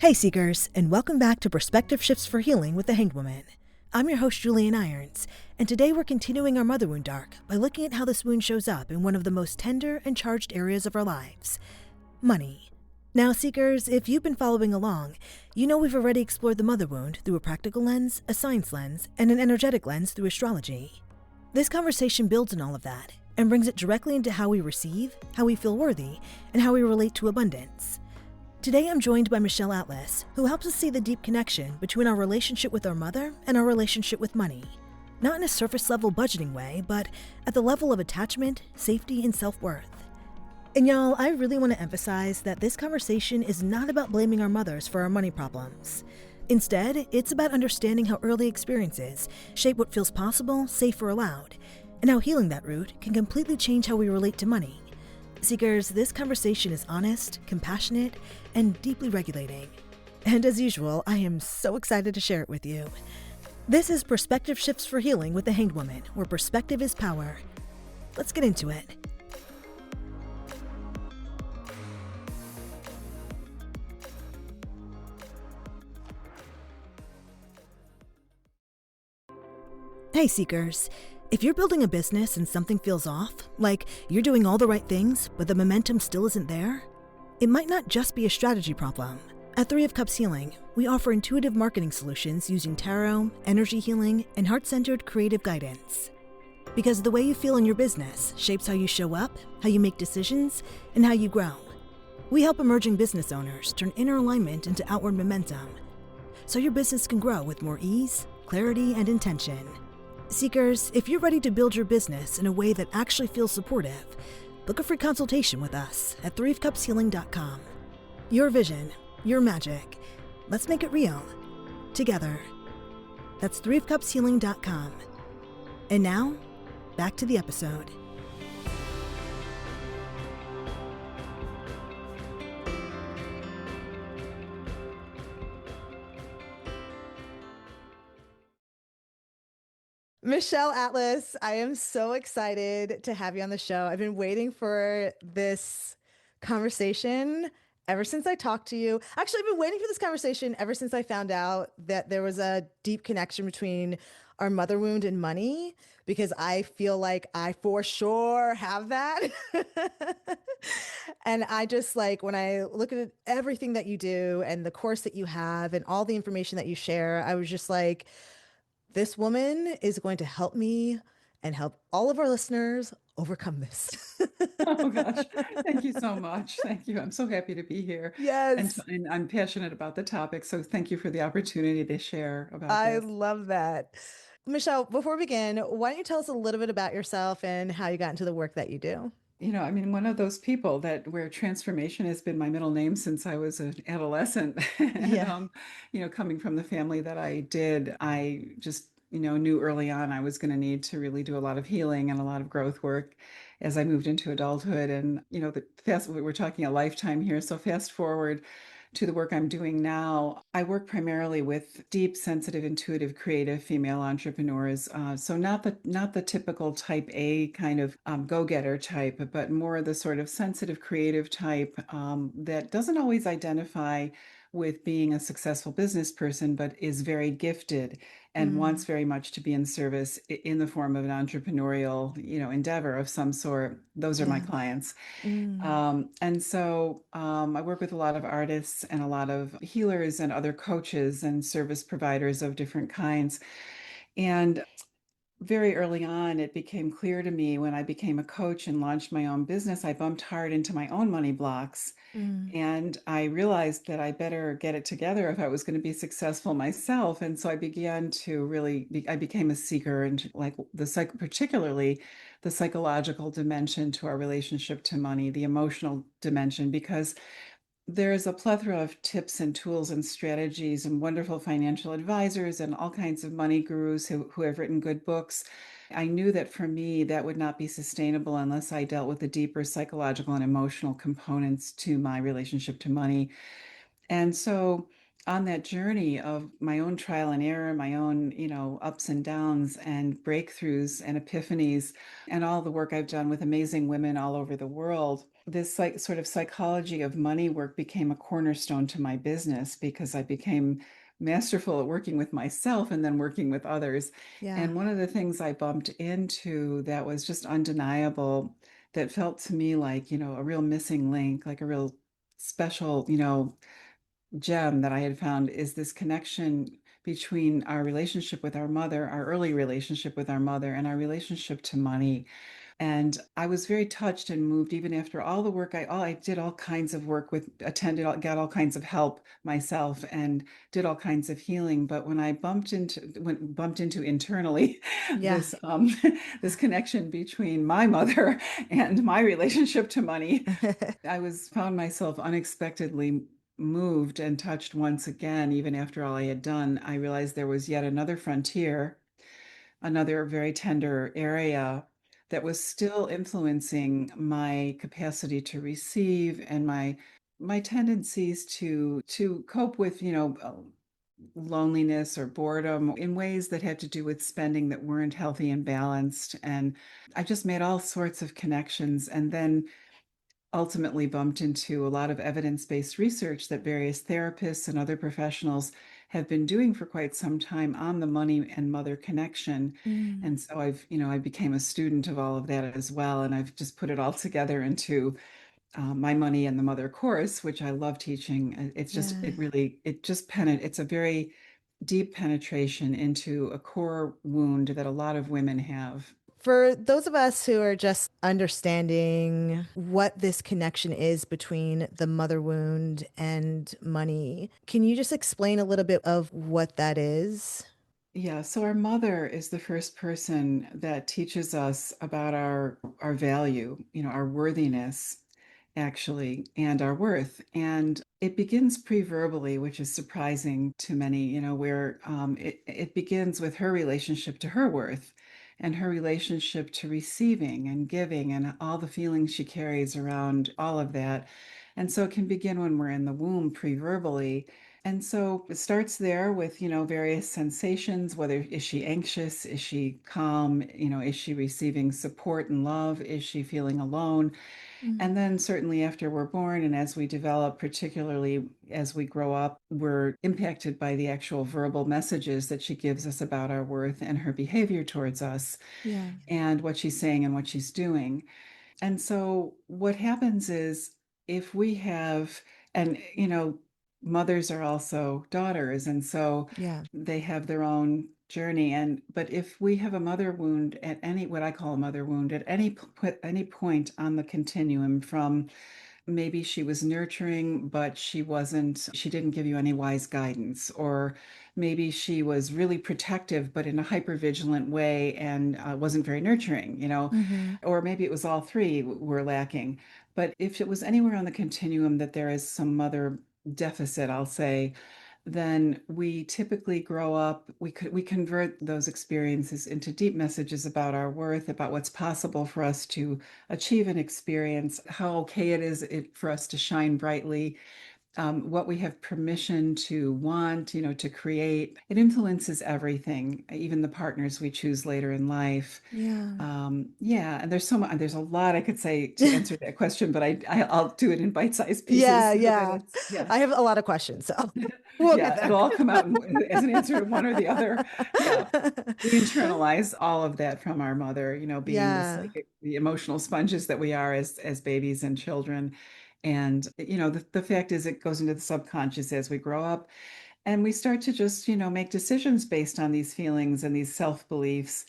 Hey Seekers, and welcome back to Perspective Shifts for Healing with the Hanged Woman. I'm your host Julienne Irons, and today we're continuing our mother wound arc by looking at how this wound shows up in one of the most tender and charged areas of our lives, money. Now Seekers, if you've been following along, you know we've already explored the mother wound through a practical lens, a science lens, and an energetic lens through astrology. This conversation builds on all of that and brings it directly into how we receive, how we feel worthy, and how we relate to abundance. Today I'm joined by Michelle Atlas, who helps us see the deep connection between our relationship with our mother and our relationship with money. Not in a surface level budgeting way, but at the level of attachment, safety, and self-worth. And y'all, I really want to emphasize that this conversation is not about blaming our mothers for our money problems. Instead, it's about understanding how early experiences shape what feels possible, safe, or allowed, and how healing that root can completely change how we relate to money. Seekers, this conversation is honest, compassionate, and deeply regulating. And as usual, I am so excited to share it with you. This is Perspective Shifts for Healing with the Hanged Woman, where perspective is power. Let's get into it. Hey Seekers, if you're building a business and something feels off, like you're doing all the right things, but the momentum still isn't there, it might not just be a strategy problem. At Three of Cups Healing, we offer intuitive marketing solutions using tarot, energy healing, and heart-centered creative guidance. Because the way you feel in your business shapes how you show up, how you make decisions, and how you grow. We help emerging business owners turn inner alignment into outward momentum, so your business can grow with more ease, clarity, and intention. Seekers, if you're ready to build your business in a way that actually feels supportive, book a free consultation with us at threeofcupshealing.com. Your vision, your magic. Let's make it real. Together. That's threeofcupshealing.com. And now, back to the episode. Michelle Atlas, I am so excited to have you on the show. I've been waiting for this conversation ever since I talked to you. Actually, I've been waiting for this conversation ever since I found out that there was a deep connection between our mother wound and money, because I feel like I for sure have that. And I just like, when I look at everything that you do and the course that you have and all the information that you share, I was just like, this woman is going to help me and help all of our listeners overcome this. Oh gosh, thank you so much. Thank you. I'm so happy to be here. Yes, And I'm passionate about the topic. So thank you for the opportunity to share about I this. love that. Michelle, before we begin, why don't you tell us a little bit about yourself and how you got into the work that you do? I mean, one of those people that where transformation has been my middle name since I was an adolescent. And, Yeah. coming from the family that I did, I just, knew early on I was going to need to really do a lot of healing and a lot of growth work as I moved into adulthood. And, we're talking a lifetime here. So fast forward to the work I'm doing now, I work primarily with deep, sensitive, intuitive, creative female entrepreneurs. So not the typical type A kind of go-getter type, but more the sort of sensitive, creative type that doesn't always identify with being a successful business person, but is very gifted and wants Mm, very much to be in service in the form of an entrepreneurial, endeavor of some sort. Those are my yeah. clients. Mm, I work with a lot of artists and a lot of healers and other coaches and service providers of different kinds. And very early on, it became clear to me when I became a coach and launched my own business, I bumped hard into my own money blocks. mm, And I realized that I better get it together if I was going to be successful myself. And so I began to I became a seeker and like particularly the psychological dimension to our relationship to money, the emotional dimension, because there's a plethora of tips and tools and strategies and wonderful financial advisors and all kinds of money gurus who have written good books. I knew that for me, that would not be sustainable unless I dealt with the deeper psychological and emotional components to my relationship to money. And so on that journey of my own trial and error, my own, ups and downs and breakthroughs and epiphanies, and all the work I've done with amazing women all over the world, this like sort of psychology of money work became a cornerstone to my business because I became masterful at working with myself and then working with others. Yeah. And one of the things I bumped into that was just undeniable, that felt to me like, a real missing link, like a real special, gem that I had found, is this connection between our relationship with our mother, our early relationship with our mother, and our relationship to money. And I was very touched and moved even after all the work I did all kinds of work with, got all kinds of help myself and did all kinds of healing. But when I bumped into internally Yeah. this this connection between my mother and my relationship to money, I was found myself unexpectedly moved and touched once again. Even after all I had done, I realized there was yet another frontier, another very tender area that was still influencing my capacity to receive and my tendencies to cope with, loneliness or boredom in ways that had to do with spending that weren't healthy and balanced. And I just made all sorts of connections, and then ultimately bumped into a lot of evidence-based research that various therapists and other professionals have been doing for quite some time on the money and mother connection. Mm, And so I became a student of all of that as well. And I've just put it all together into my money and the mother course, which I love teaching. yeah. It's a very deep penetration into a core wound that a lot of women have. For those of us who are just understanding what this connection is between the mother wound and money, can you just explain a little bit of what that is? Yeah, so our mother is the first person that teaches us about our value, our worthiness, actually, and our worth. And it begins pre-verbally, which is surprising to many, where it begins with her relationship to her worth and her relationship to receiving and giving and all the feelings she carries around all of that. And so it can begin when we're in the womb pre-verbally. And so it starts there with, various sensations, whether is she anxious, is she calm, is she receiving support and love, is she feeling alone? Mm, And then certainly after we're born and as we develop, particularly as we grow up, we're impacted by the actual verbal messages that she gives us about our worth and her behavior towards us yeah, and what she's saying and what she's doing. And so what happens is, if we have, and mothers are also daughters, and so yeah. they have their own journey. But if we have a mother wound at any, what I call a mother wound, at any point on the continuum, from maybe she was nurturing, but she didn't give you any wise guidance, or maybe she was really protective, but in a hypervigilant way and wasn't very nurturing, Hmm. or maybe it was all three were lacking. But if it was anywhere on the continuum that there is some mother deficit, I'll say, then we typically grow up, we convert those experiences into deep messages about our worth, about what's possible for us to achieve and experience, how okay for us to shine brightly, what we have permission to want, to create. It influences everything, even the partners we choose later in life. Yeah. Yeah, and there's a lot I could say to answer that question, but I'll do it in bite-sized Yeah, pieces so that yeah. it's, I yes. have a lot of questions, so we'll get Yeah, there. it'll all come out as an answer to one or the other. Yeah. We internalize all of that from our mother, being Yeah. the emotional sponges that we are as babies and children. And, the fact is it goes into the subconscious as we grow up, and we start to just, make decisions based on these feelings and these self-beliefs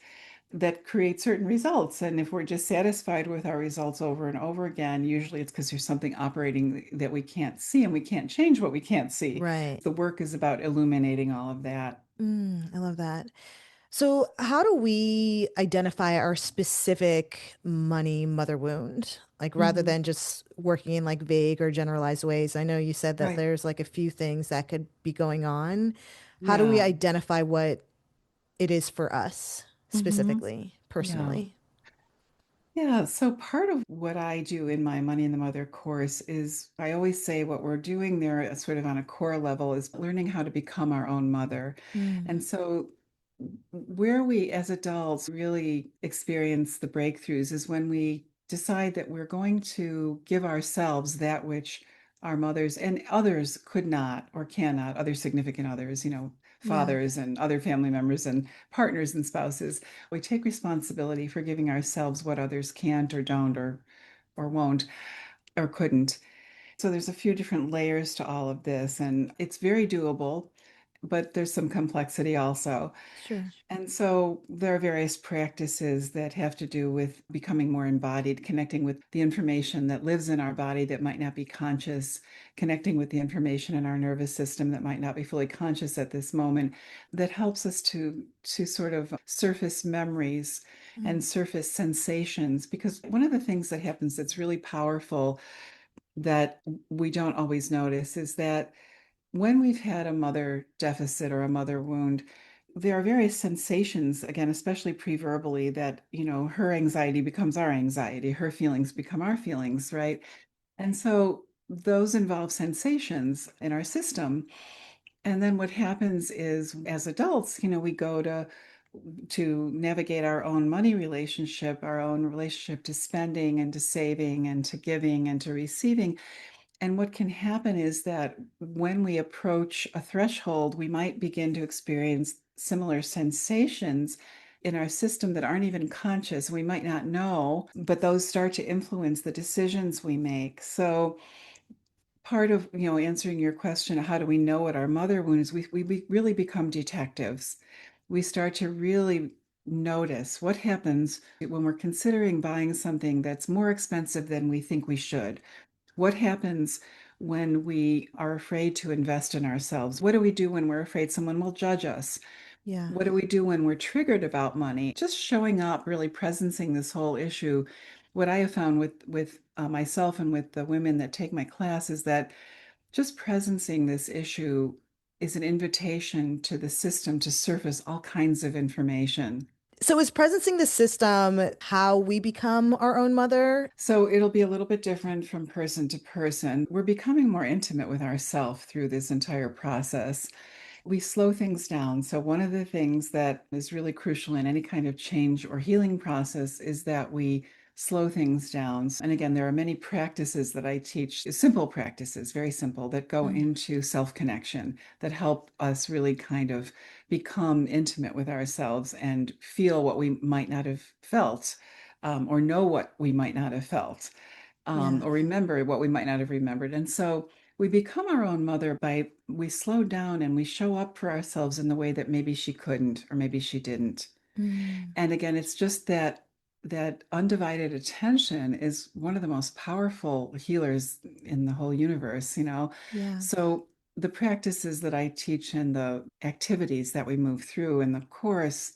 that create certain results. And if we're just satisfied with our results over and over again, usually it's because there's something operating that we can't see, and we can't change what we can't see. Right. The work is about illuminating all of that. I love that. So, how do we identify our specific money mother wound? Like, rather Mhm. than just working in like vague or generalized ways. I know you said that Right. there's like a few things that could be going on. How do we Yeah. identify what it is for us Hmm. specifically, Yeah. personally? Yeah, so part of what I do in my Money and the Mother course is I always say what we're doing there sort of on a core level is learning how to become our own mother. Mm, And so where we as adults really experience the breakthroughs is when we decide that we're going to give ourselves that which our mothers and others could not or cannot, other significant others, yeah, fathers and other family members and partners and spouses. We take responsibility for giving ourselves what others can't or don't or won't or couldn't. So there's a few different layers to all of this, and it's very doable, but there's some complexity also. sure. And so there are various practices that have to do with becoming more embodied, connecting with the information that lives in our body that might not be conscious, connecting with the information in our nervous system that might not be fully conscious at this moment, that helps us to sort of surface memories Mm, and surface sensations. Because one of the things that happens that's really powerful that we don't always notice is that when we've had a mother deficit or a mother wound, there are various sensations, again, especially pre-verbally, that, her anxiety becomes our anxiety, her feelings become our feelings, right? And so those involve sensations in our system. And then what happens is as adults, we go to navigate our own money relationship, our own relationship to spending and to saving and to giving and to receiving. And what can happen is that when we approach a threshold, we might begin to experience similar sensations in our system that aren't even conscious. We might not know, but those start to influence the decisions we make. So part of, answering your question, how do we know what our mother wound is? We really become detectives. We start to really notice what happens when we're considering buying something that's more expensive than we think we should. What happens when we are afraid to invest in ourselves? What do we do when we're afraid someone will judge us? yeah. What do we do when we're triggered about money? Just showing up, really presencing this whole issue. What I have found with myself and with the women that take my class is that just presencing this issue is an invitation to the system to surface all kinds of information. So is presencing the system how we become our own mother? So it'll be a little bit different from person to person. We're becoming more intimate with ourselves through this entire process. We slow things down. So, one of the things that is really crucial in any kind of change or healing process is that we slow things down. And again, there are many practices that I teach, simple practices, very simple, that go Mm, into self connection, that help us really kind of become intimate with ourselves and feel what we might not have felt, or know what we might not have felt, yeah. or remember what we might not have remembered. And so we become our own mother by we slow down and we show up for ourselves in the way that maybe she couldn't or maybe she didn't. Mm, And again, it's just that undivided attention is one of the most powerful healers in the whole universe. yeah. So the practices that I teach and the activities that we move through in the course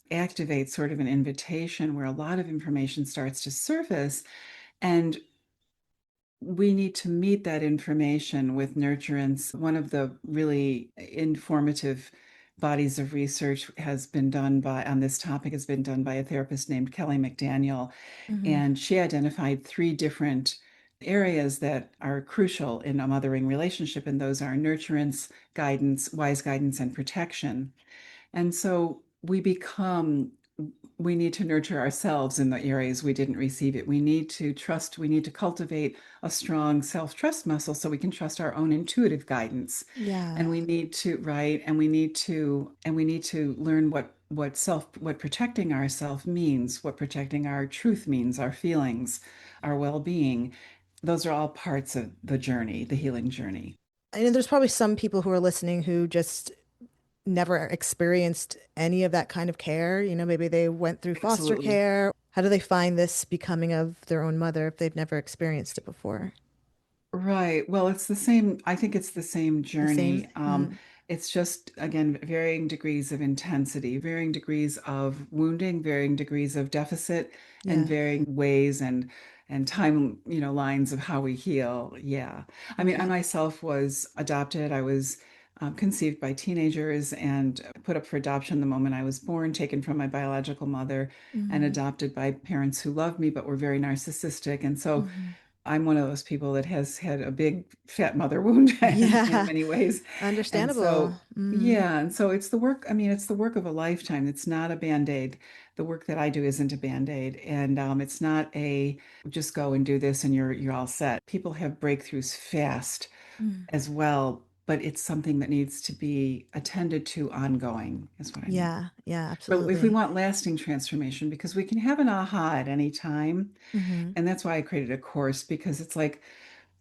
activate sort of an invitation where a lot of information starts to surface, and we need to meet that information with nurturance. One of the really informative bodies of research has been done by on this topic has been done by a therapist named Kelly McDaniel, Hmm. and she identified three different areas that are crucial in a mothering relationship, and those are nurturance, guidance, wise guidance, and protection. And so we need to nurture ourselves in the areas we didn't receive it. We need to trust, we need to cultivate a strong self-trust muscle so we can trust our own intuitive guidance. Yeah. And we need to, right, and we need to learn what protecting ourselves means, what protecting our truth means, our feelings, our well-being. Those are all parts of the journey, the healing journey. I know there's probably some people who are listening who just never experienced any of that kind of care. Maybe they went through foster Absolutely. care. How do they find this becoming of their own mother if they've never experienced it before? Right. Well, it's the same. I think it's the same The same. journey. Mm, It's just, again, varying degrees of intensity, varying degrees of wounding, varying degrees of deficit, and yeah. varying ways and time, lines of how we heal. Yeah. I mean, I Okay. myself was adopted. I was conceived by teenagers and put up for adoption the moment I was born, taken from my biological mother and Mm-hmm. adopted by parents who loved me but were very narcissistic. And so Mm-hmm. I'm one of those people that has had a big fat mother wound in Yeah, many ways. And understandable. so, Mm-hmm. yeah, and so it's the work, I mean, it's the work of a lifetime. It's not a band-aid. The work that I do isn't a band-aid. And it's not a just go and do this and you're all set. People have breakthroughs fast Mm. as well, but it's something that needs to be attended to ongoing, is what I mean. Yeah, yeah, But if we absolutely. want lasting transformation, because we can have an aha at any time, Mm-hmm. and that's why I created a course, because it's like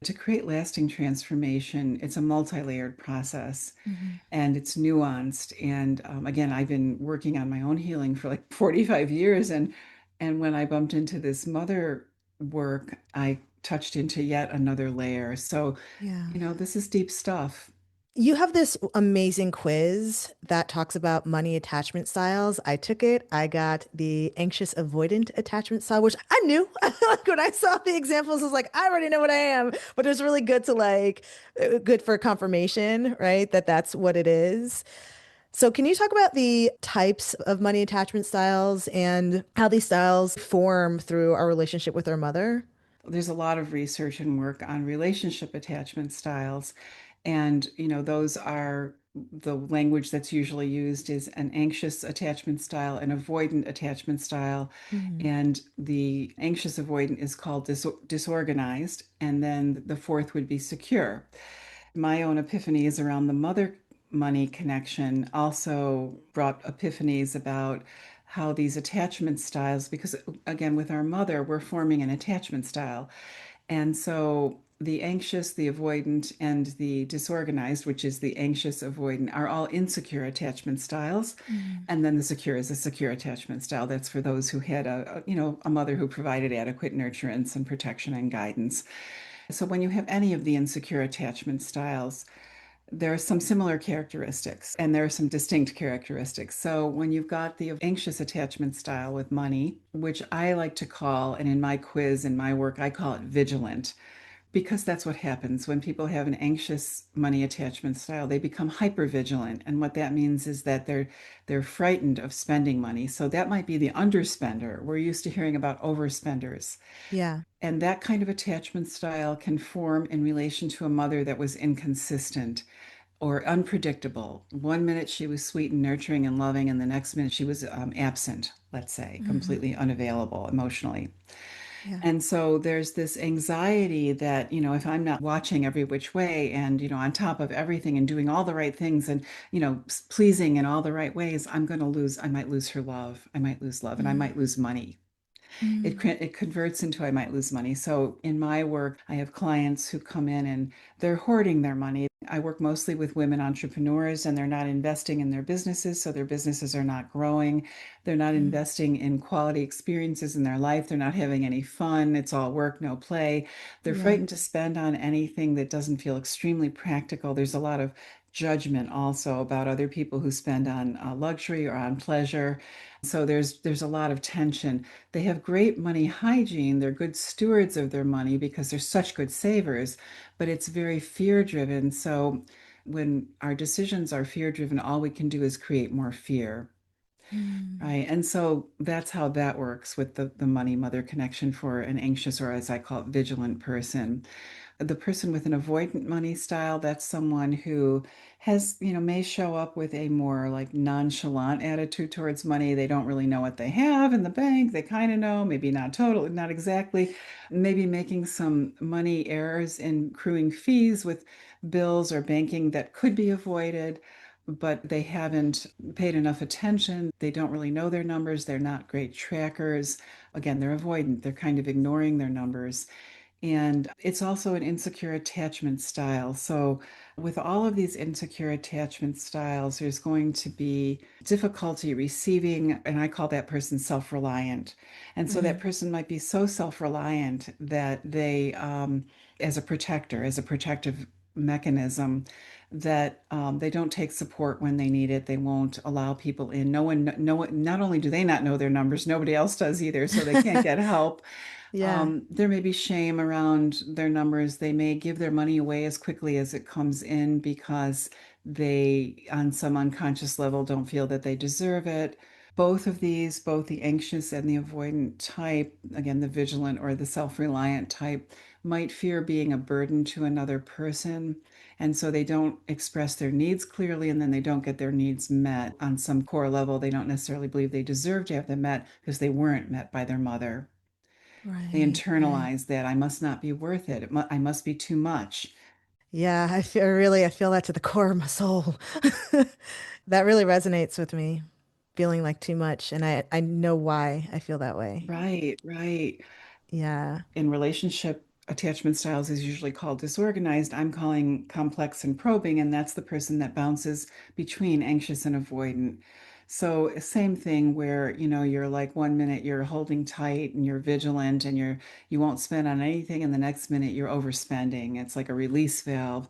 to create lasting transformation, it's a multi-layered process Mm-hmm. and it's nuanced. And again, I've been working on my own healing for like 45 years. And when I bumped into this mother work, I touched into yet another layer. So, Yeah. this is deep stuff. You have this amazing quiz that talks about money attachment styles. I took it. I got the anxious avoidant attachment style, which I knew. Like when I saw the examples, I was like, I already know what I am. But it was really good to good for confirmation, right? That that's what it is. So, can you talk about the types of money attachment styles and how these styles form through our relationship with our mother? There's a lot of research and work on relationship attachment styles. And, those are the language that's usually used is an anxious attachment style, an avoidant attachment style. Mm-hmm. And the anxious avoidant is called disorganized. And then the fourth would be secure. My own epiphanies around the mother money connection also brought epiphanies about how these attachment styles, because again, with our mother, we're forming an attachment style. And so the anxious, the avoidant, and the disorganized, which is the anxious avoidant, are all insecure attachment styles. Mm-hmm. And then the secure is a secure attachment style. That's for those who had a mother who provided adequate nurturance and protection and guidance. So when you have any of the insecure attachment styles, there are some similar characteristics and there are some distinct characteristics. So when you've got the anxious attachment style with money, which I like to call, and in my quiz, in my work, I call it vigilant, because that's what happens when people have an anxious money attachment style. They become hyper vigilant, and what that means is that they're frightened of spending money. So that might be the underspender. We're used to hearing about overspenders. Yeah. And that kind of attachment style can form in relation to a mother that was inconsistent or unpredictable. One minute she was sweet and nurturing and loving, and the next minute she was absent, let's say, Mm-hmm. completely unavailable emotionally. Yeah. And so there's this anxiety that, if I'm not watching every which way and, on top of everything and doing all the right things and, pleasing in all the right ways, I might lose her love. I might lose love and I Mm-hmm. might lose money. It Mm-hmm. it converts into I might lose money. So in my work, I have clients who come in and they're hoarding their money. I work mostly with women entrepreneurs and they're not investing in their businesses, so their businesses are not growing. They're not investing in quality experiences in their life. They're not having any fun. It's all work, no play. They're Yeah. frightened to spend on anything that doesn't feel extremely practical. There's a lot of judgment also about other people who spend on luxury or on pleasure. So there's a lot of tension. They have great money hygiene. They're good stewards of their money because they're such good savers, but it's very fear driven. So when our decisions are fear driven, all we can do is create more fear. Mm-hmm. Right. And so that's how that works with the money mother connection for an anxious, or as I call it, vigilant person. The person with an avoidant money style, that's someone who has, may show up with a more like nonchalant attitude towards money. They don't really know what they have in the bank. They kind of know, maybe not totally, not exactly, maybe making some money errors in accruing fees with bills or banking that could be avoided, but they haven't paid enough attention. They don't really know their numbers. They're not great trackers. Again, they're avoidant. They're kind of ignoring their numbers. And it's also an insecure attachment style. So, with all of these insecure attachment styles, there's going to be difficulty receiving, and I call that person self reliant. And so that Mm-hmm. person might be so self reliant that they, as a protector, as a protective mechanism that they don't take support when they need it. They won't allow people in. No one, not only do they not know their numbers, nobody else does either, so they can't get help. Yeah. There may be shame around their numbers. They may give their money away as quickly as it comes in because they, on some unconscious level, don't feel that they deserve it. Both of these, both the anxious and the avoidant type, again, the vigilant or the self-reliant type, might fear being a burden to another person. And so they don't express their needs clearly, and then they don't get their needs met on some core level. They don't necessarily believe they deserve to have them met because they weren't met by their mother. They Right, right. internalize that I must not be worth it. I must be too much. Yeah, I feel that to the core of my soul. That really resonates with me, feeling like too much, and I know why I feel that way. Right, right. Yeah. In relationship, attachment styles is usually called disorganized. I'm calling complex and probing, and that's the person that bounces between anxious and avoidant. So same thing where, you're like 1 minute you're holding tight and you're vigilant and you won't spend on anything, and the next minute you're overspending. It's like a release valve.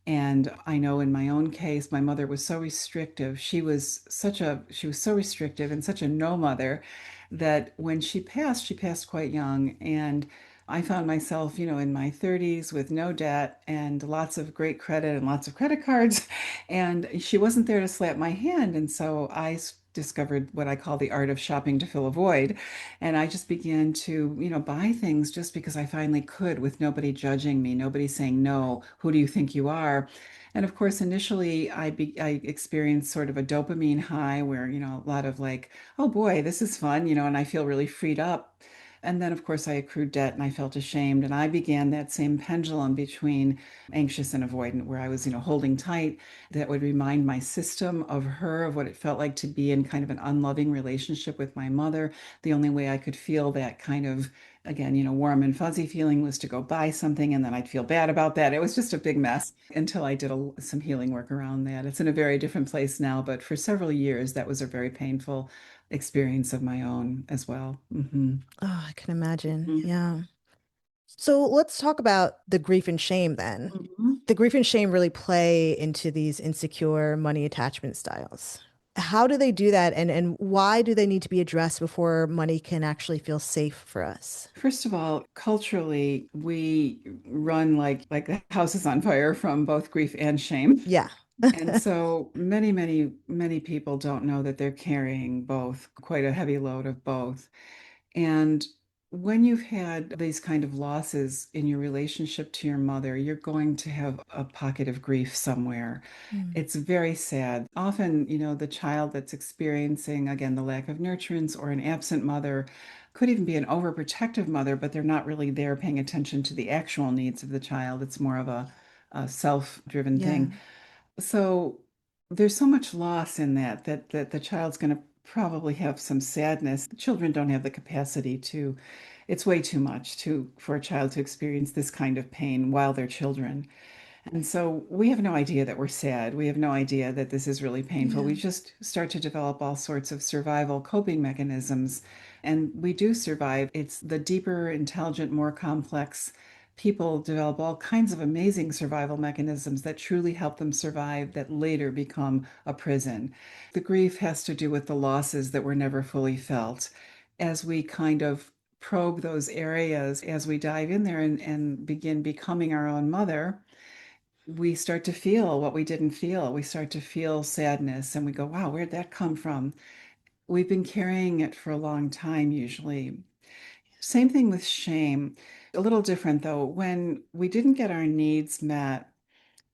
And I know in my own case, my mother was so restrictive. She was so restrictive and such a no mother that when she passed quite young. And I found myself, in my 30s with no debt and lots of great credit and lots of credit cards. And she wasn't there to slap my hand. And so discovered what I call the art of shopping to fill a void. And I just began to, buy things just because I finally could with nobody judging me, nobody saying, no, who do you think you are? And of course, initially I experienced sort of a dopamine high where, a lot of like, oh boy, this is fun, and I feel really freed up. And then, of course, I accrued debt and I felt ashamed. And I began that same pendulum between anxious and avoidant, where I was, holding tight. That would remind my system of her, of what it felt like to be in kind of an unloving relationship with my mother. The only way I could feel that kind of, again, warm and fuzzy feeling was to go buy something and then I'd feel bad about that. It was just a big mess until I did some healing work around that. It's in a very different place now, but for several years, that was a very painful experience of my own as well. Oh, I can imagine. Mhm. Yeah. So let's talk about the grief and shame then. Mhm. The grief and shame really play into these insecure money attachment styles. How do they do that, and why do they need to be addressed before money can actually feel safe for us? First of all, culturally, we run like the house is on fire from both grief and shame. Yeah. And so many, many, many people don't know that they're carrying both, quite a heavy load of both. And when you've had these kind of losses in your relationship to your mother, you're going to have a pocket of grief somewhere. Mm. It's very sad. Often, the child that's experiencing, again, the lack of nurturance or an absent mother could even be an overprotective mother, but they're not really there paying attention to the actual needs of the child. It's more of a self-driven Yeah. thing. So there's so much loss in that the child's going to probably have some sadness. Children don't have the capacity to, it's way too much to for a child to experience this kind of pain while they're children. And so we have no idea that we're sad. We have no idea that this is really painful. Yeah. We just start to develop all sorts of survival coping mechanisms. And we do survive. It's the deeper, intelligent, more complex people develop all kinds of amazing survival mechanisms that truly help them survive, that later become a prison. The grief has to do with the losses that were never fully felt. As we kind of probe those areas, as we dive in there and begin becoming our own mother, we start to feel what we didn't feel. We start to feel sadness and we go, wow, where'd that come from? We've been carrying it for a long time, usually. Same thing with shame. A little different though. When we didn't get our needs met,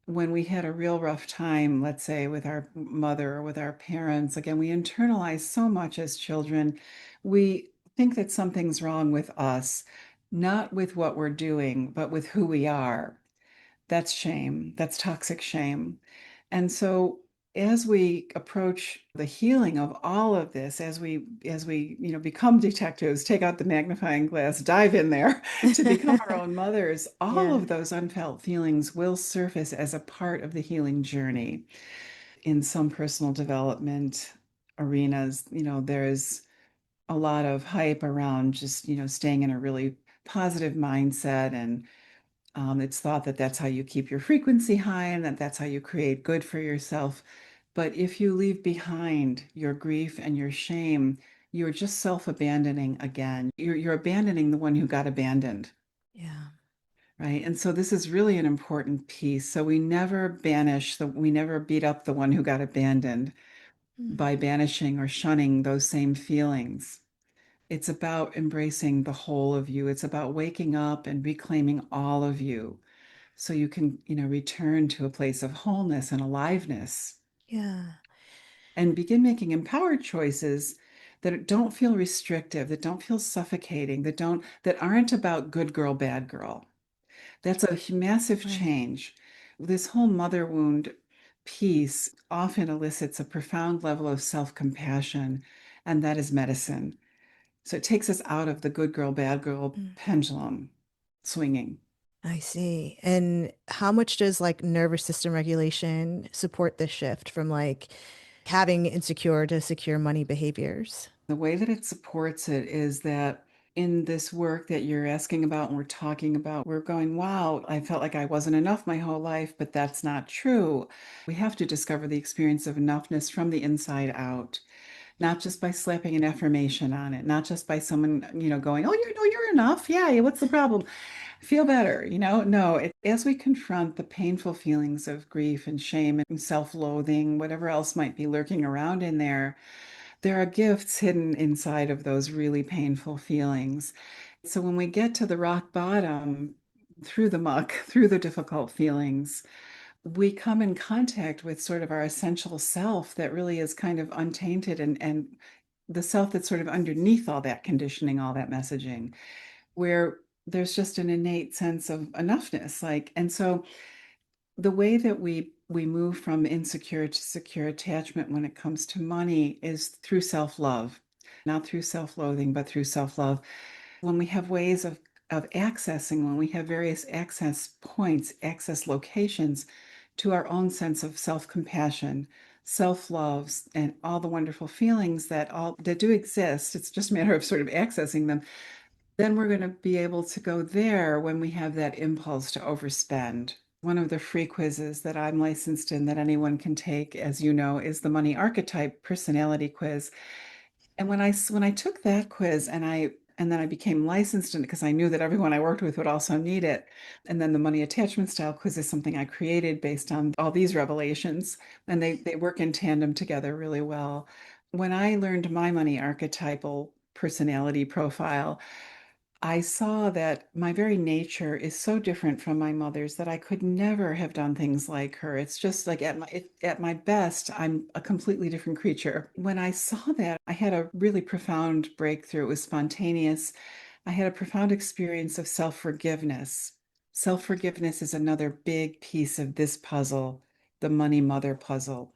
when we had a real rough time, let's say with our mother or with our parents, again, we internalize so much as children. We think that something's wrong with us, not with what we're doing, but with who we are. That's shame. That's toxic shame. And so as we approach the healing of all of this, as we become detectives, take out the magnifying glass, dive in there to become our own mothers, all Yeah. of those unfelt feelings will surface as a part of the healing journey. In some personal development arenas, there's a lot of hype around just, staying in a really positive mindset and It's thought that that's how you keep your frequency high and that that's how you create good for yourself. But if you leave behind your grief and your shame, you're just self-abandoning again. You're abandoning the one who got abandoned, Yeah. right? And so this is really an important piece. So we never beat up the one who got abandoned Mm. by banishing or shunning those same feelings. It's about embracing the whole of you. It's about waking up and reclaiming all of you so you can, return to a place of wholeness and aliveness Yeah. and begin making empowered choices that don't feel restrictive, that don't feel suffocating, that aren't about good girl, bad girl. That's a massive Right. change. This whole mother wound piece often elicits a profound level of self-compassion, and that is medicine. So it takes us out of the good girl, bad girl Mm. pendulum swinging. I see. And how much does like nervous system regulation support this shift from like having insecure to secure money behaviors? The way that it supports it is that in this work that you're asking about and we're talking about, we're going, wow, I felt like I wasn't enough my whole life, but that's not true. We have to discover the experience of enoughness from the inside out, not just by slapping an affirmation on it, not just by someone, going, oh, no, you're enough. Yeah, what's the problem? Feel better, No, as we confront the painful feelings of grief and shame and self-loathing, whatever else might be lurking around in there are gifts hidden inside of those really painful feelings. So when we get to the rock bottom, through the muck, through the difficult feelings, we come in contact with sort of our essential self that really is kind of untainted and the self that's sort of underneath all that conditioning, all that messaging, where there's just an innate sense of enoughness. And so the way that we move from insecure to secure attachment when it comes to money is through self-love, not through self-loathing, but through self-love. When we have ways of accessing, when we have various access points, access locations to our own sense of self-compassion, self-love, and all the wonderful feelings that do exist, it's just a matter of sort of accessing them, then we're going to be able to go there when we have that impulse to overspend. One of the free quizzes that I'm licensed in that anyone can take, as you know, is the Money Archetype personality quiz. And when I took that quiz and then I became licensed in it because I knew that everyone I worked with would also need it. And then the money attachment style quiz is something I created based on all these revelations, and they work in tandem together really well. When I learned my money archetypal personality profile, I saw that my very nature is so different from my mother's that I could never have done things like her. It's just like at my best, I'm a completely different creature. When I saw that, I had a really profound breakthrough. It was spontaneous. I had a profound experience of self-forgiveness. Self-forgiveness is another big piece of this puzzle, the money mother puzzle,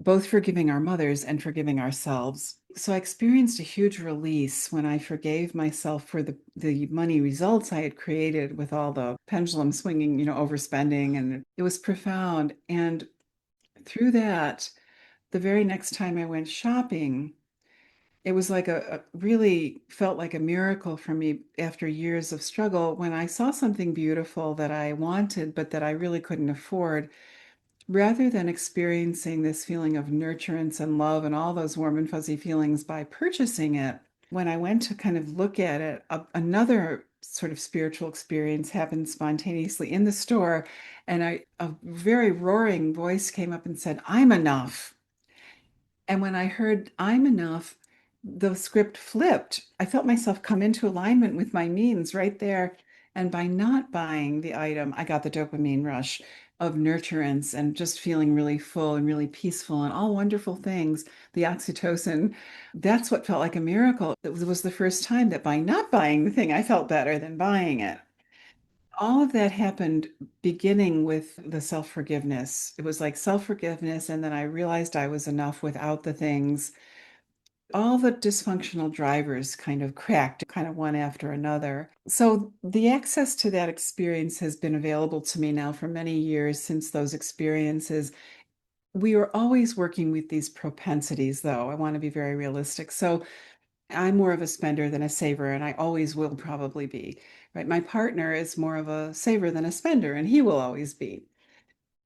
both forgiving our mothers and forgiving ourselves. So I experienced a huge release when I forgave myself for the money results I had created with all the pendulum swinging, overspending, and it was profound. And through that, the very next time I went shopping, it was like a really felt like a miracle for me after years of struggle when I saw something beautiful that I wanted, but that I really couldn't afford. Rather than experiencing this feeling of nurturance and love and all those warm and fuzzy feelings by purchasing it, when I went to kind of look at it, another sort of spiritual experience happened spontaneously in the store. And a very roaring voice came up and said, I'm enough. And when I heard I'm enough, the script flipped. I felt myself come into alignment with my means right there. And by not buying the item, I got the dopamine rush of nurturance and just feeling really full and really peaceful and all wonderful things. The oxytocin, that's what felt like a miracle. It was the first time that by not buying the thing, I felt better than buying it. All of that happened beginning with the self-forgiveness. It was like self-forgiveness, and then I realized I was enough without the things. All the dysfunctional drivers kind of cracked, kind of one after another. So the access to that experience has been available to me now for many years since those experiences. We are always working with these propensities, though. I want to be very realistic. So I'm more of a spender than a saver, and I always will probably be. right? My partner is more of a saver than a spender, and he will always be.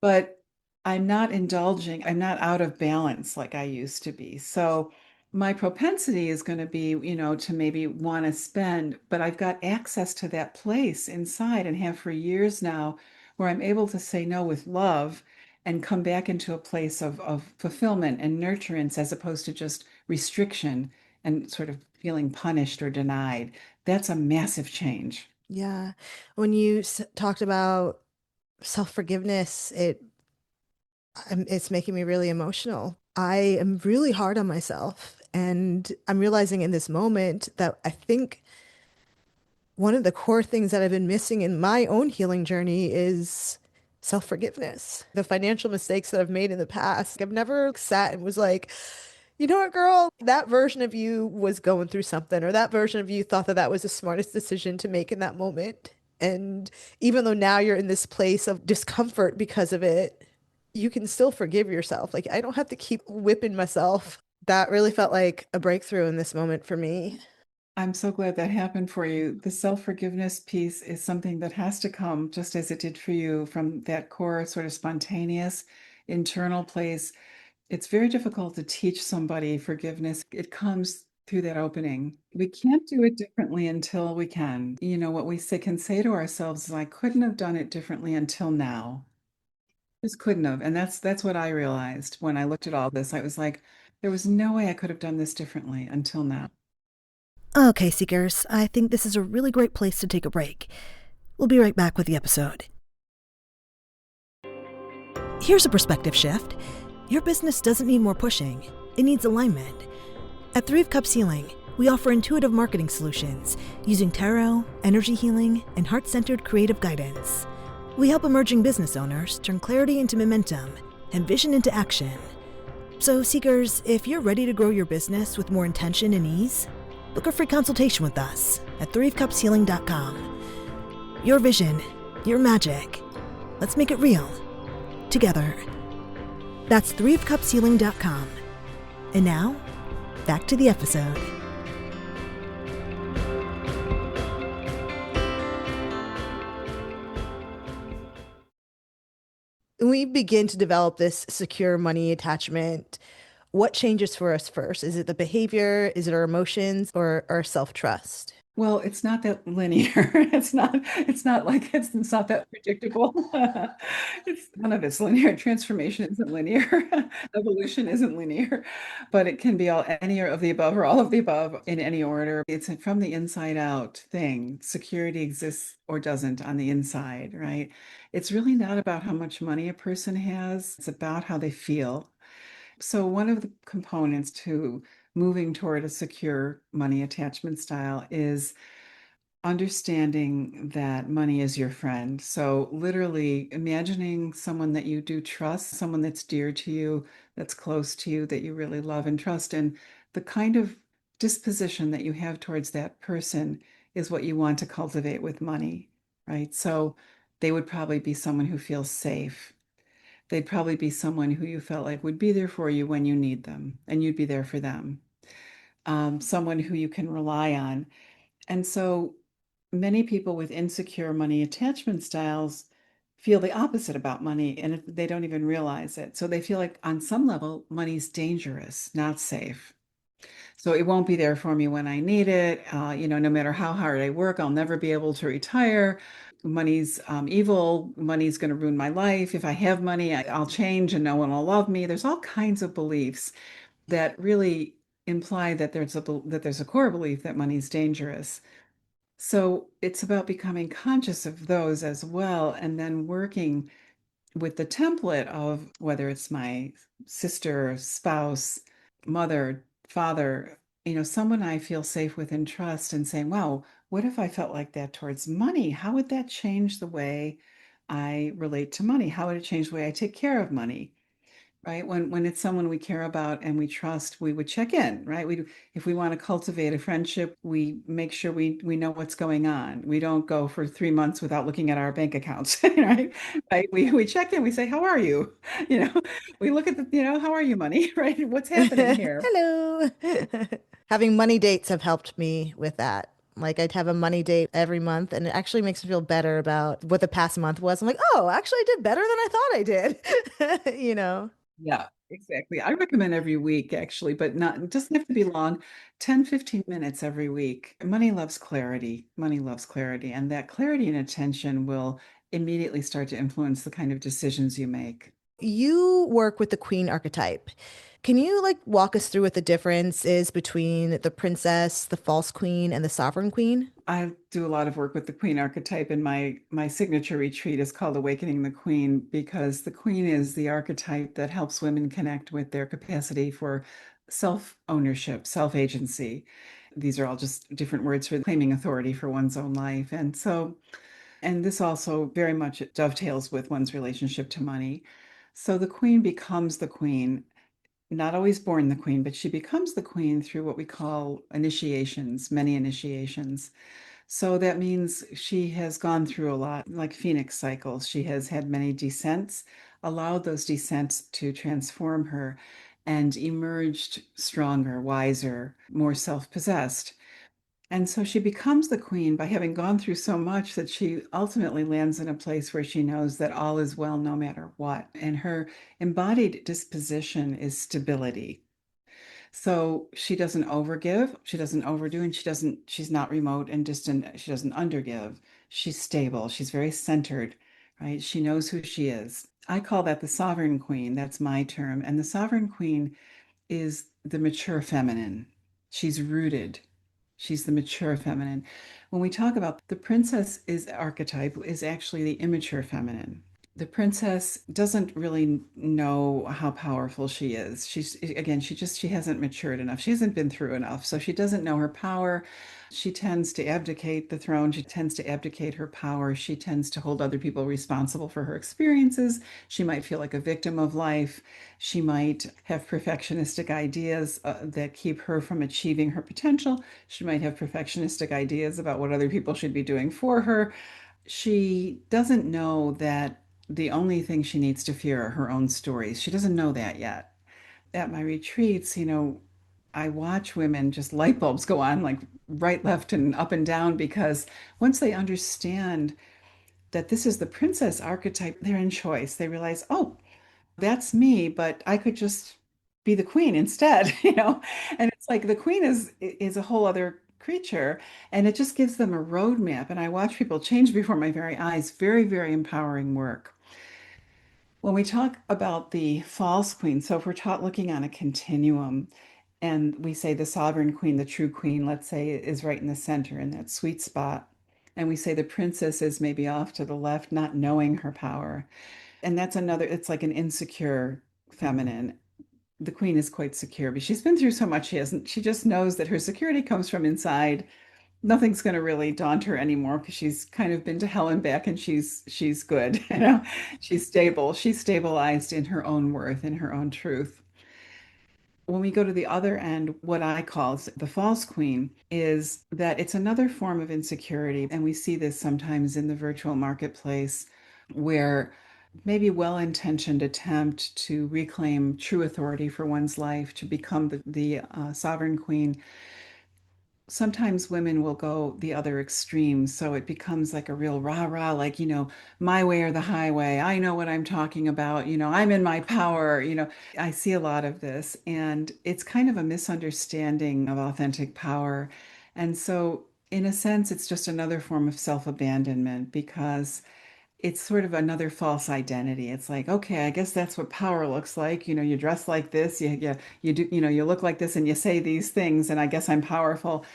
But I'm not indulging, I'm not out of balance like I used to be. So my propensity is going to be, to maybe want to spend, but I've got access to that place inside and have for years now where I'm able to say no with love and come back into a place of fulfillment and nurturance as opposed to just restriction and sort of feeling punished or denied. That's a massive change. Yeah. When you talked about self-forgiveness, it's making me really emotional. I am really hard on myself, and I'm realizing in this moment that I think one of the core things that I've been missing in my own healing journey is self-forgiveness. The financial mistakes that I've made in the past, I've never sat and was like, you know what, girl, that version of you was going through something, or that version of you thought that that was the smartest decision to make in that moment. And even though now you're in this place of discomfort because of it, you can still forgive yourself. Like, I don't have to keep whipping myself. That really felt like a breakthrough in this moment for me. I'm so glad that happened for you. The self-forgiveness piece is something that has to come, just as it did for you, from that core sort of spontaneous internal place. It's very difficult to teach somebody forgiveness. It comes through that opening. We can't do it differently until we can. What we can say to ourselves is, I couldn't have done it differently until now. Just couldn't have. And that's what I realized when I looked at all this. I was like, there was no way I could have done this differently until now. Okay, Seekers, I think this is a really great place to take a break. We'll be right back with the episode. Here's a perspective shift. Your business doesn't need more pushing, it needs alignment. At Three of Cups Healing, we offer intuitive marketing solutions using tarot, energy healing, and heart-centered creative guidance. We help emerging business owners turn clarity into momentum and vision into action. So, Seekers, if you're ready to grow your business with more intention and ease, book a free consultation with us at threeofcupshealing.com. Your vision, your magic. Let's make it real. Together. That's threeofcupshealing.com. And now, back to the episode. When we begin to develop this secure money attachment, what changes for us first? Is it the behavior? Is it our emotions or our self-trust? Well, it's not that linear. It's not that predictable. It's none of it's linear. Transformation isn't linear. Evolution isn't linear, but it can be all any of the above or all of the above in any order. It's a from the inside out thing. Security exists or doesn't on the inside, right? It's really not about how much money a person has. It's about how they feel. So one of the components to moving toward a secure money attachment style is understanding that money is your friend. So literally imagining someone that you do trust, someone that's dear to you, that's close to you, that you really love and trust, and the kind of disposition that you have towards that person is what you want to cultivate with money, right? So they would probably be someone who feels safe. They'd probably be someone who you felt like would be there for you when you need them, and you'd be there for them. Someone who you can rely on. And so many people with insecure money attachment styles feel the opposite about money, and they don't even realize it. So they feel like on some level, money's dangerous, not safe. So it won't be there for me when I need it. No matter how hard I work, I'll never be able to retire. Money's evil. Money's going to ruin my life. If I have money, I'll change and no one will love me. There's all kinds of beliefs that really imply that there's a core belief that money's dangerous. So it's about becoming conscious of those as well, and then working with the template of whether it's my sister, spouse, mother, father, someone I feel safe with and trust, and saying, wow, what if I felt like that towards money? How would that change the way I relate to money? How would it change the way I take care of money? Right? When it's someone we care about and we trust, we would check in, right? If we want to cultivate a friendship, we make sure we know what's going on. We don't go for 3 months without looking at our bank accounts, right? Right? We check in, we say, how are you? You know, we look at how are you, money, right? What's happening here? Hello. Having money dates have helped me with that. Like I'd have a money date every month, and it actually makes me feel better about what the past month was. I'm like, oh, actually, I did better than I thought I did. You know? Yeah, exactly. I recommend every week actually, but not it doesn't have to be long. 10, 15 minutes every week. Money loves clarity. Money loves clarity. And that clarity and attention will immediately start to influence the kind of decisions you make. You work with the queen archetype. Can you like walk us through what the difference is between the princess, the false queen, and the sovereign queen? I do a lot of work with the queen archetype, and my signature retreat is called Awakening the Queen because the queen is the archetype that helps women connect with their capacity for self-ownership, self-agency. These are all just different words for claiming authority for one's own life. And this also very much dovetails with one's relationship to money. So the queen becomes the queen, not always born the queen, but she becomes the queen through what we call initiations, many initiations. So that means she has gone through a lot, like phoenix cycles. She has had many descents, allowed those descents to transform her, and emerged stronger, wiser, more self-possessed. And so she becomes the queen by having gone through so much that she ultimately lands in a place where she knows that all is well no matter what. And her embodied disposition is stability. So she doesn't overgive, she doesn't overdo, and she's not remote and distant, she doesn't undergive. She's stable, she's very centered, right? She knows who she is. I call that the sovereign queen. That's my term. And the sovereign queen is the mature feminine. She's rooted. She's the mature feminine. When we talk about the princess is archetype is actually the immature feminine. The princess doesn't really know how powerful she is. She hasn't matured enough. She hasn't been through enough. So she doesn't know her power. She tends to abdicate the throne. She tends to abdicate her power. She tends to hold other people responsible for her experiences. She might feel like a victim of life. She might have perfectionistic ideas that keep her from achieving her potential. She might have perfectionistic ideas about what other people should be doing for her. She doesn't know that the only thing she needs to fear are her own stories. She doesn't know that yet. At my retreats, I watch women just light bulbs go on like right, left, and up and down because once they understand that this is the princess archetype, they're in choice. They realize, oh, that's me, but I could just be the queen instead, And it's like the queen is a whole other creature, and it just gives them a roadmap. And I watch people change before my very eyes. Very, very empowering work. When we talk about the false queen, so if we're taught looking on a continuum, and we say the sovereign queen, the true queen, let's say, is right in the center in that sweet spot. And we say the princess is maybe off to the left, not knowing her power. And that's another, it's like an insecure feminine. The queen is quite secure, but she's been through so much she just knows that her security comes from inside. Nothing's going to really daunt her anymore because she's kind of been to hell and back and she's good, She's stable. She's stabilized in her own worth, in her own truth. When we go to the other end, what I call the false queen is that it's another form of insecurity. And we see this sometimes in the virtual marketplace where maybe well-intentioned attempt to reclaim true authority for one's life, to become the sovereign queen. Sometimes women will go the other extreme. So it becomes like a real rah-rah, like, my way or the highway. I know what I'm talking about. I'm in my power. I see a lot of this, and it's kind of a misunderstanding of authentic power. And so, in a sense, it's just another form of self-abandonment because it's sort of another false identity. It's like, okay, I guess that's what power looks like. You dress like this, you do, you look like this and you say these things, and I guess I'm powerful.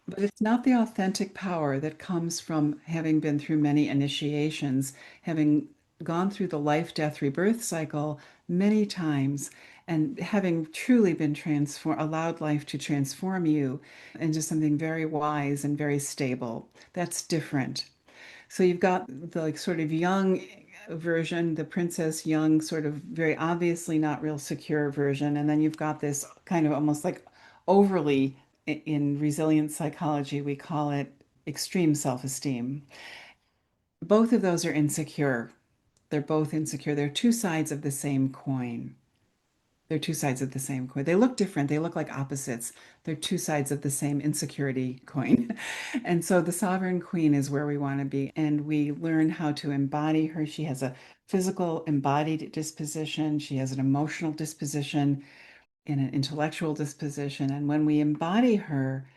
But it's not the authentic power that comes from having been through many initiations, having gone through the life, death, rebirth cycle many times, and having truly been transformed, allowed life to transform you into something very wise and very stable. That's different. So you've got the like sort of young version, the princess young, sort of very obviously not real secure version, and then you've got this kind of almost like overly in resilient psychology, we call it extreme self-esteem. Both of those are insecure. They're both insecure. They're two sides of the same coin. They're two sides of the same coin. They look different. They look like opposites. They're two sides of the same insecurity coin. And so the sovereign queen is where we want to be. And we learn how to embody her. She has a physical embodied disposition. She has an emotional disposition and an intellectual disposition. And when we embody her,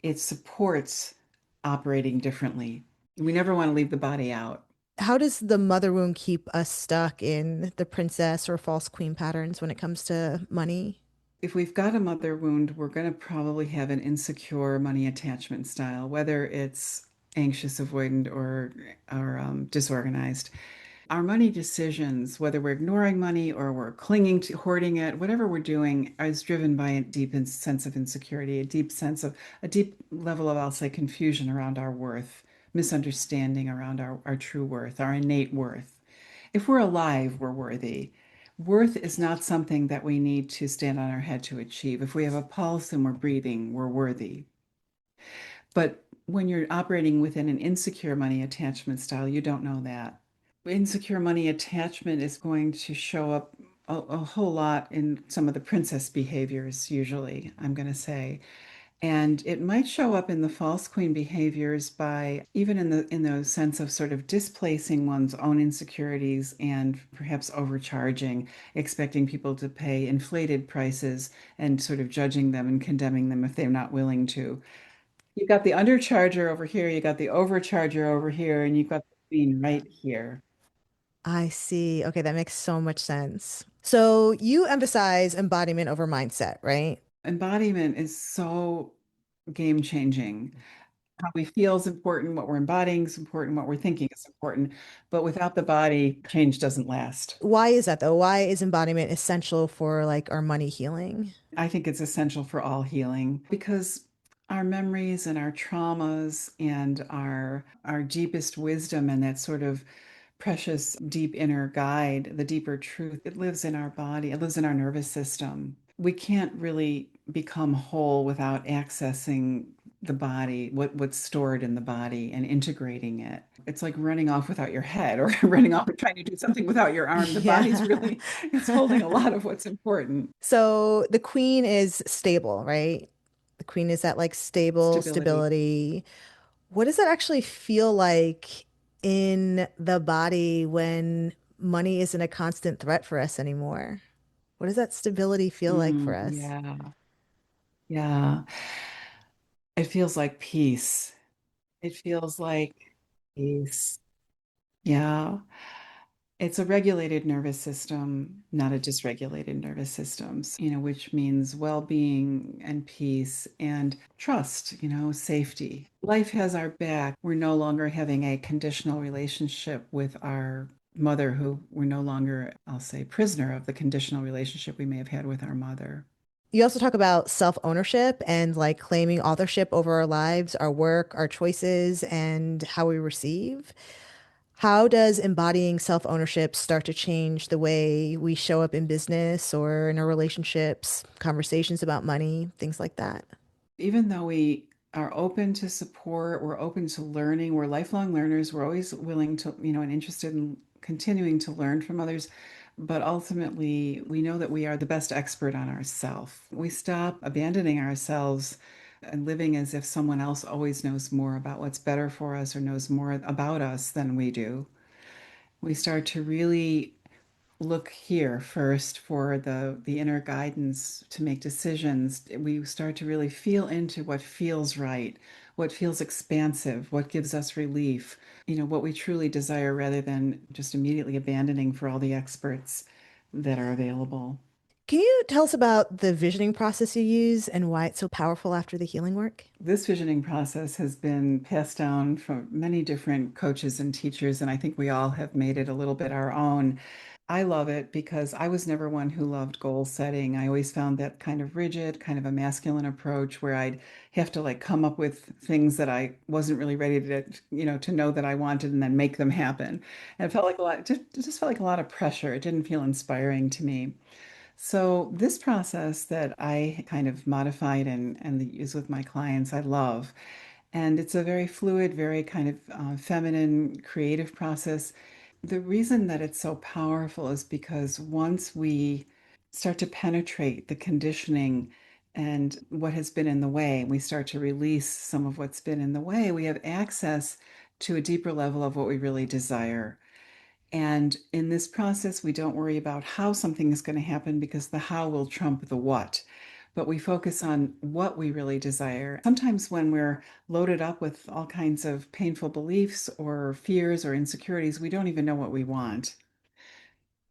it supports operating differently. We never want to leave the body out. How does the mother wound keep us stuck in the princess or false queen patterns when it comes to money? If we've got a mother wound, we're going to probably have an insecure money attachment style, whether it's anxious, avoidant, or disorganized. Our money decisions, whether we're ignoring money or we're clinging to hoarding it, whatever we're doing, is driven by a deep sense of insecurity, a deep level of, I'll say, confusion around our worth, misunderstanding around our true worth, our innate worth. If we're alive, we're worthy. Worth is not something that we need to stand on our head to achieve. If we have a pulse and we're breathing, we're worthy. But when you're operating within an insecure money attachment style, you don't know that. Insecure money attachment is going to show up a whole lot in some of the princess behaviors, usually, I'm going to say. And it might show up in the false queen behaviors by even in the sense of sort of displacing one's own insecurities and perhaps overcharging, expecting people to pay inflated prices and sort of judging them and condemning them if they're not willing to. You've got the undercharger over here, you got the overcharger over here, and you've got the queen right here. I see. Okay, that makes so much sense. So you emphasize embodiment over mindset, right? Embodiment is so game changing. How we feel is important, what we're embodying is important, what we're thinking is important. But without the body, change doesn't last. Why is that though? Why is embodiment essential for like our money healing? I think it's essential for all healing because our memories and our traumas and our deepest wisdom and that sort of precious deep inner guide, the deeper truth, it lives in our body, it lives in our nervous system. We can't really become whole without accessing the body, what's stored in the body and integrating it. It's like running off without your head or running off and trying to do something without your arm. The body's Yeah. really, it's holding a lot of what's important. So the queen is stable, right? The queen is that like stable Stability. stability. What does that actually feel like in the body when money isn't a constant threat for us anymore? What does that stability feel like for us? Yeah. Yeah. It feels like peace. It feels like peace. Yeah. It's a regulated nervous system, not a dysregulated nervous system, which means well-being and peace and trust, safety. Life has our back. We're no longer having a conditional relationship with our mother, who we're no longer, I'll say, prisoner of the conditional relationship we may have had with our mother. You also talk about self-ownership and like claiming authorship over our lives, our work, our choices, and how we receive. How does embodying self-ownership start to change the way we show up in business or in our relationships, conversations about money, things like that? Even though we are open to support, we're open to learning, we're lifelong learners, we're always willing to, and interested in continuing to learn from others. But ultimately, we know that we are the best expert on ourselves. We stop abandoning ourselves and living as if someone else always knows more about what's better for us or knows more about us than we do. We start to really look here first for the inner guidance to make decisions. We start to really feel into what feels right, what feels expansive, what gives us relief, what we truly desire rather than just immediately abandoning for all the experts that are available. Can you tell us about the visioning process you use and why it's so powerful after the healing work? This visioning process has been passed down from many different coaches and teachers, and I think we all have made it a little bit our own. I love it because I was never one who loved goal setting. I always found that kind of rigid, kind of a masculine approach where I'd have to like come up with things that I wasn't really ready to know that I wanted and then make them happen. And it felt like it just felt like a lot of pressure. It didn't feel inspiring to me. So this process that I kind of modified and use with my clients, I love. And it's a very fluid, very kind of feminine, creative process. The reason that it's so powerful is because once we start to penetrate the conditioning and what has been in the way. We start to release some of what's been in the way. We have access to a deeper level of what we really desire. And in this process, we don't worry about how something is going to happen because the how will trump the what. But we focus on what we really desire. Sometimes, when we're loaded up with all kinds of painful beliefs or fears or insecurities, we don't even know what we want.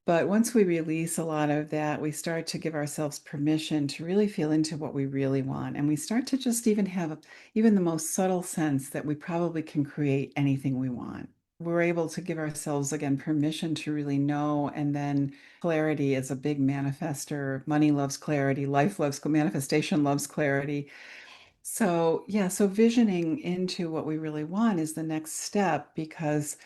But once we release a lot of that, we start to give ourselves permission to really feel into what we really want. And we start to just even have even the most subtle sense that we probably can create anything we want. We're able to give ourselves, again, permission to really know. And then clarity is a big manifester. Money loves clarity, life loves manifestation, loves clarity. So, yeah, so visioning into what we really want is the next step because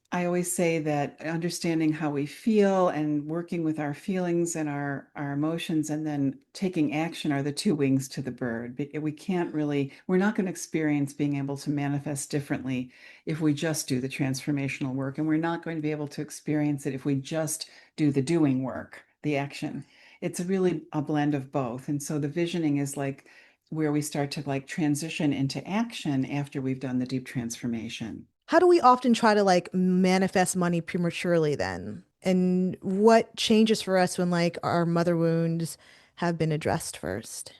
I always say that understanding how we feel and working with our feelings and our emotions and then taking action are the two wings to the bird. We can't really, we're not going to experience being able to manifest differently if we just do the transformational work. And we're not going to be able to experience it if we just do the doing work, the action. It's really a blend of both. And so the visioning is like where we start to like transition into action after we've done the deep transformation. How do we often try to like manifest money prematurely then? And what changes for us when like our mother wounds have been addressed first?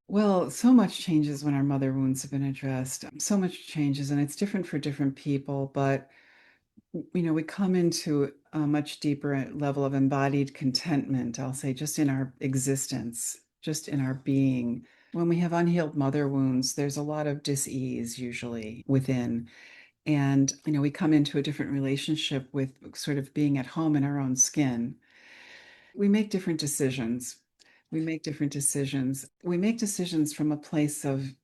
Well, so much changes when our mother wounds have been addressed. So much changes, and it's different for different people. But, we come into a much deeper level of embodied contentment, I'll say, just in our existence, just in our being. When we have unhealed mother wounds, there's a lot of dis-ease usually within. And, we come into a different relationship with sort of being at home in our own skin. We make different decisions. We make different decisions. We make decisions from a place of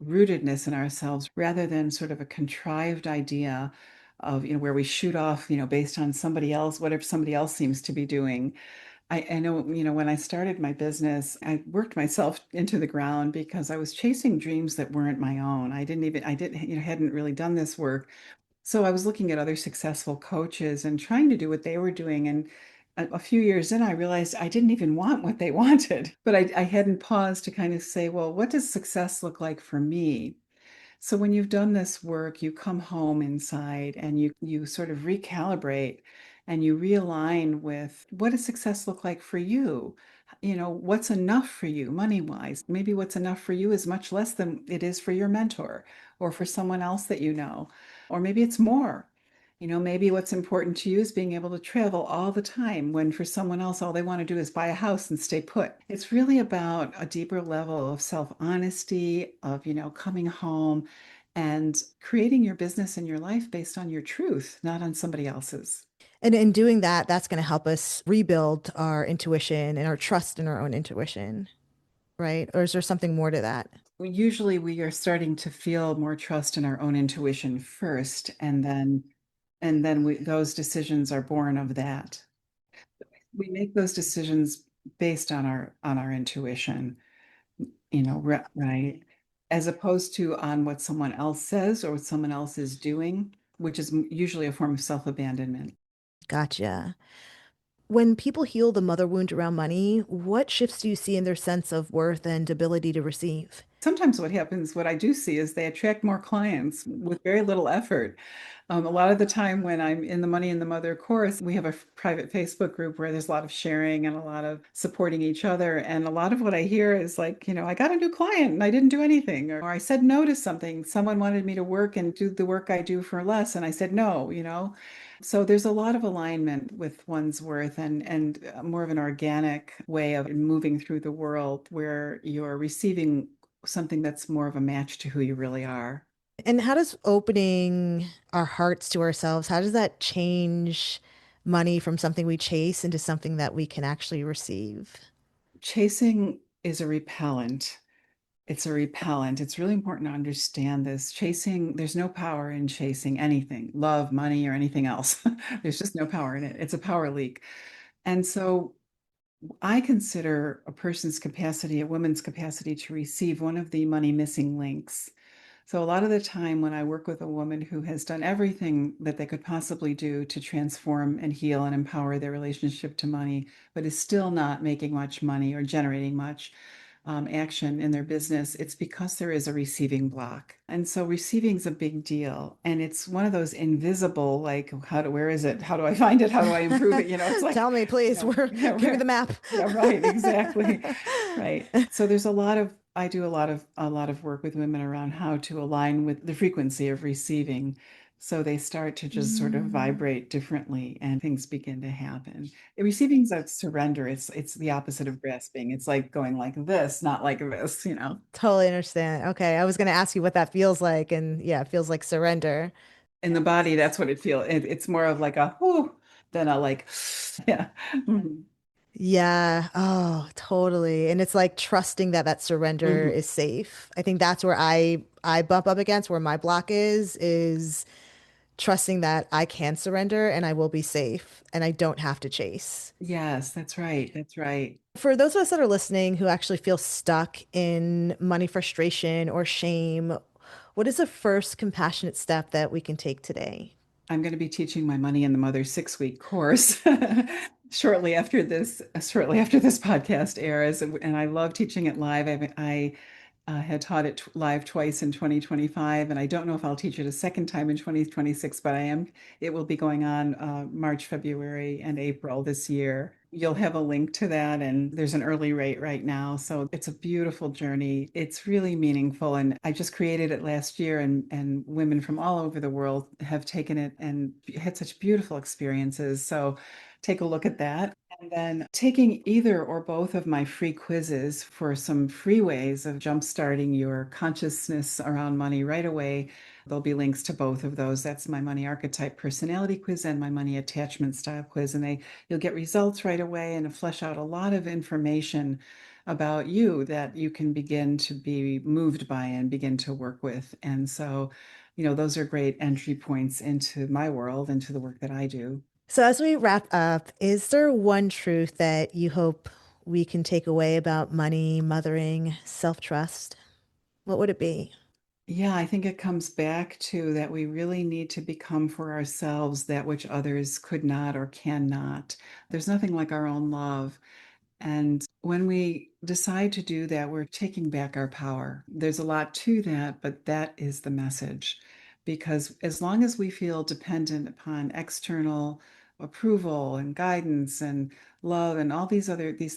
rootedness in ourselves rather than sort of a contrived idea of, where we shoot off, based on somebody else, whatever somebody else seems to be doing. I know, when I started my business, I worked myself into the ground because I was chasing dreams that weren't my own. I didn't, hadn't really done this work. So I was looking at other successful coaches and trying to do what they were doing. And a few years in, I realized I didn't even want what they wanted. But I hadn't paused to kind of say, well, what does success look like for me? So when you've done this work, you come home inside and you sort of recalibrate and you realign with what does success look like for you? What's enough for you money-wise? Maybe what's enough for you is much less than it is for your mentor or for someone else that you know. Or maybe it's more. Maybe what's important to you is being able to travel all the time when for someone else, all they want to do is buy a house and stay put. It's really about a deeper level of self-honesty, of, coming home and creating your business and your life based on your truth, not on somebody else's. And in doing that, that's going to help us rebuild our intuition and our trust in our own intuition, right? Or is there something more to that? Usually we are starting to feel more trust in our own intuition first, and then those decisions are born of that. We make those decisions based on our intuition, right? As opposed to on what someone else says or what someone else is doing, which is usually a form of self-abandonment. Gotcha. When people heal the mother wound around money, what shifts do you see in their sense of worth and ability to receive? Sometimes what happens, what I do see is they attract more clients with very little effort. A lot of the time when I'm in the Money and the Mother course, we have a private Facebook group where there's a lot of sharing and a lot of supporting each other. And a lot of what I hear is like, I got a new client and I didn't do anything, or I said no to something. Someone wanted me to work and do the work I do for less, and I said no. So there's a lot of alignment with one's worth and more of an organic way of moving through the world where you're receiving something that's more of a match to who you really are. And how does opening our hearts to ourselves, how does that change money from something we chase into something that we can actually receive? Chasing is a repellent. It's a repellent. It's really important to understand this. Chasing, there's no power in chasing anything, love, money, or anything else. There's just no power in it. It's a power leak. And so I consider a person's capacity, a woman's capacity to receive one of the money missing links. So a lot of the time when I work with a woman who has done everything that they could possibly do to transform and heal and empower their relationship to money, but is still not making much money or generating much action in their business, it's because there is a receiving block. And so receiving is a big deal. And it's one of those invisible, like, where is it? How do I find it? How do I improve it? It's like, Tell me, please. yeah, Give me the map. yeah, right, exactly. Right. So there's I do a lot of work with women around how to align with the frequency of receiving. So they start to just sort of vibrate differently and things begin to happen. Receiving is a surrender. It's the opposite of grasping. It's like going like this, not like this. Totally understand. Okay, I was going to ask you what that feels like, and yeah, it feels like surrender. In the body, that's what it feels. It's more of like a whoo than a like, yeah. Mhm. Yeah. Oh, totally. And it's like trusting that that surrender Mhm. is safe. I think that's where I bump up against where my block is trusting that I can surrender and I will be safe and I don't have to chase. Yes, that's right. That's right. For those of us that are listening who actually feel stuck in money frustration or shame, what is the first compassionate step that we can take today? I'm going to be teaching my Money and the Mother 6-week course shortly after this podcast airs, and I love teaching it live. I had taught it live twice in 2025, and I don't know if I'll teach it a second time in 2026, but I am. It will be going on March, February, and April this year. You'll have a link to that, and there's an early rate right now. So it's a beautiful journey. It's really meaningful. And I just created it last year, and women from all over the world have taken it and had such beautiful experiences. So take a look at that. And then taking either or both of my free quizzes for some free ways of jumpstarting your consciousness around money right away. There'll be links to both of those. That's my money archetype personality quiz and my money attachment style quiz. And you'll get results right away and flesh out a lot of information about you that you can begin to be moved by and begin to work with. And so, those are great entry points into my world, into the work that I do. So, as we wrap up, is there one truth that you hope we can take away about money, mothering, self-trust? What would it be? Yeah, I think it comes back to that we really need to become for ourselves that which others could not or cannot. There's nothing like our own love. And when we decide to do that, we're taking back our power. There's a lot to that, but that is the message. Because as long as we feel dependent upon external approval and guidance and love and all these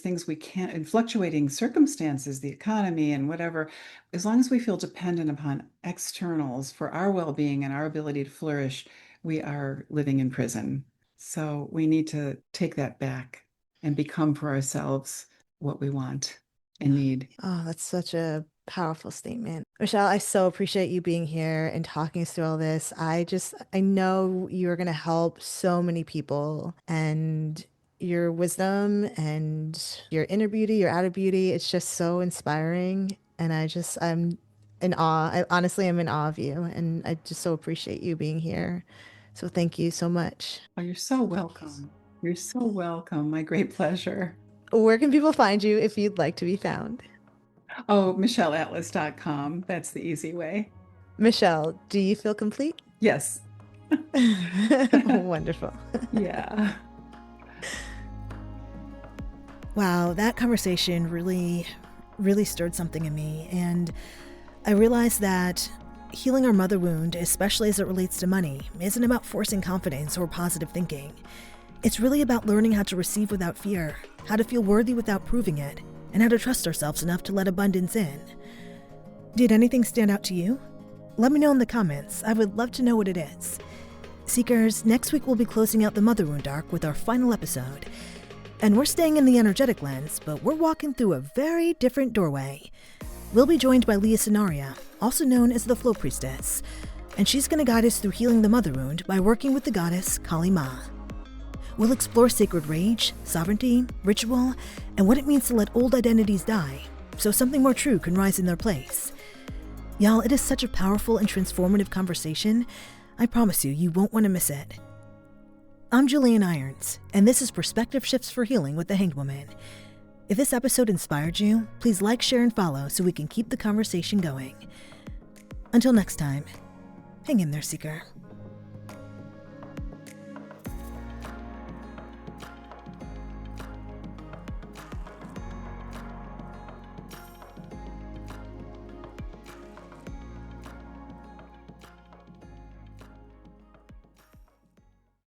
things we can't, in fluctuating circumstances, the economy and whatever, as long as we feel dependent upon externals for our well-being and our ability to flourish, we are living in prison. So we need to take that back and become for ourselves what we want and need. Oh, that's such a powerful statement. Michelle, I so appreciate you being here and talking us through all this. I know you're going to help so many people and your wisdom and your inner beauty, your outer beauty, it's just so inspiring. And I'm in awe. I honestly am in awe of you. And I just so appreciate you being here. So thank you so much. Oh, you're so welcome. You're so welcome. My great pleasure. Where can people find you if you'd like to be found? Oh, michelleatlas.com. That's the easy way. Michelle, do you feel complete? Yes. Wonderful. Yeah. Wow, that conversation really, really stirred something in me. And I realized that healing our mother wound, especially as it relates to money, isn't about forcing confidence or positive thinking. It's really about learning how to receive without fear, how to feel worthy without proving it, and how to trust ourselves enough to let abundance in. Did anything stand out to you? Let me know in the comments. I would love to know what it is. Seekers, next week we'll be closing out the mother wound arc with our final episode. And we're staying in the energetic lens, but we're walking through a very different doorway. We'll be joined by Leah Scenaria, also known as the Flow Priestess, and she's going to guide us through healing the mother wound by working with the goddess Kali Ma. We'll explore sacred rage, sovereignty, ritual, and what it means to let old identities die, so something more true can rise in their place. Y'all, it is such a powerful and transformative conversation. I promise you won't want to miss it. I'm Julienne Irons, and this is Perspective Shifts for Healing with the Hanged Woman. If this episode inspired you, please like, share, and follow so we can keep the conversation going. Until next time, hang in there, Seeker.